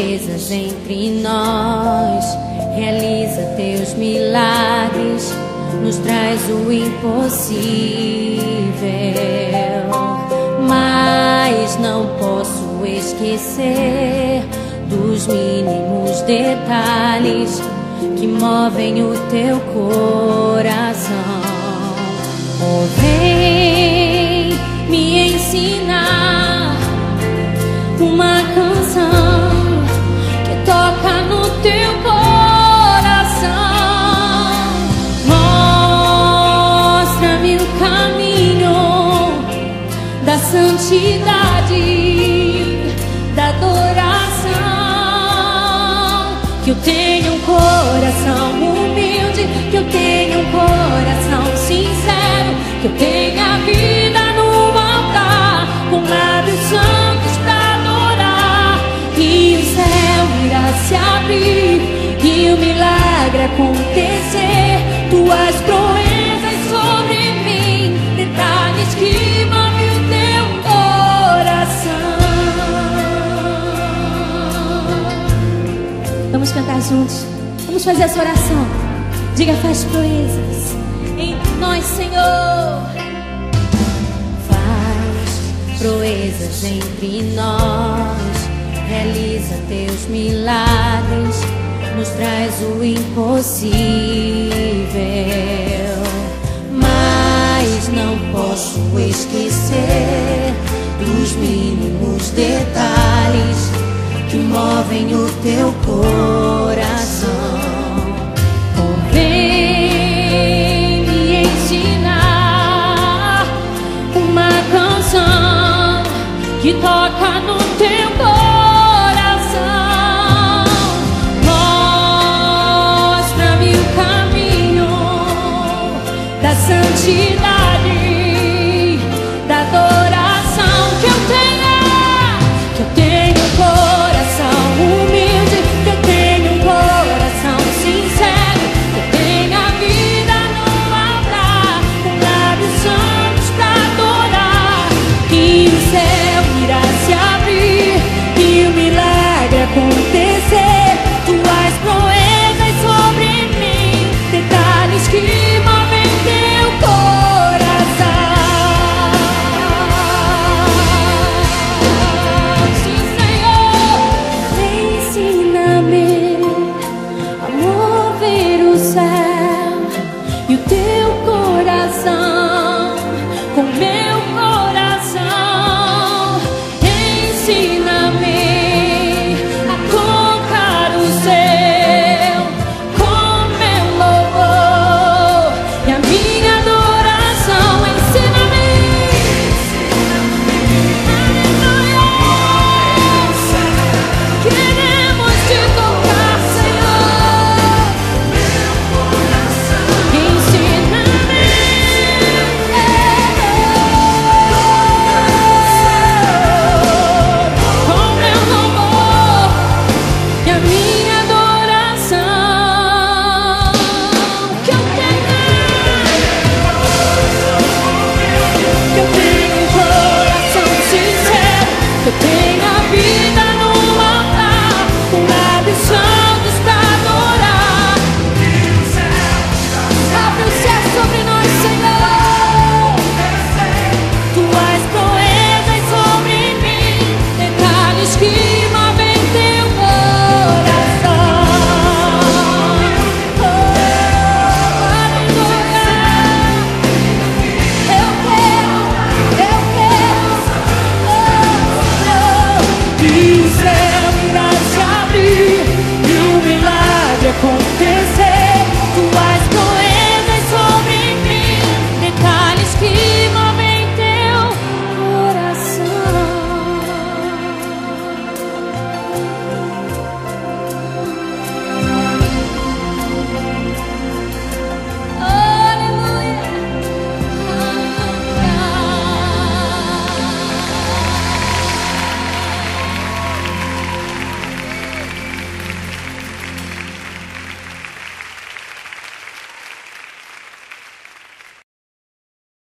proezas entre nós, realiza teus milagres, nos traz o impossível. Mas não posso esquecer dos mínimos detalhes que movem o teu coração. Oh, vem me ensinar uma canção que toca no teu coração. Mostra-me o caminho da santidade, da adoração. Que eu tenha um coração humilde, que eu tenha um coração sincero, que eu tenha vida no altar, com lábios santos pra adorar. E o céu irá se abrir e o milagre acontecer. Tuas proezas sobre mim, detalhes que movem o teu coração. Vamos cantar juntos, vamos fazer essa oração. Diga: faz proezas entre nós, Senhor. Faz proezas entre nós, realiza teus milagres, nos traz o impossível. Mas não posso esquecer dos mínimos detalhes que movem o teu coração. Oh, vem me ensinar uma canção que toca no teu coração. Mostra-me o caminho da santidade,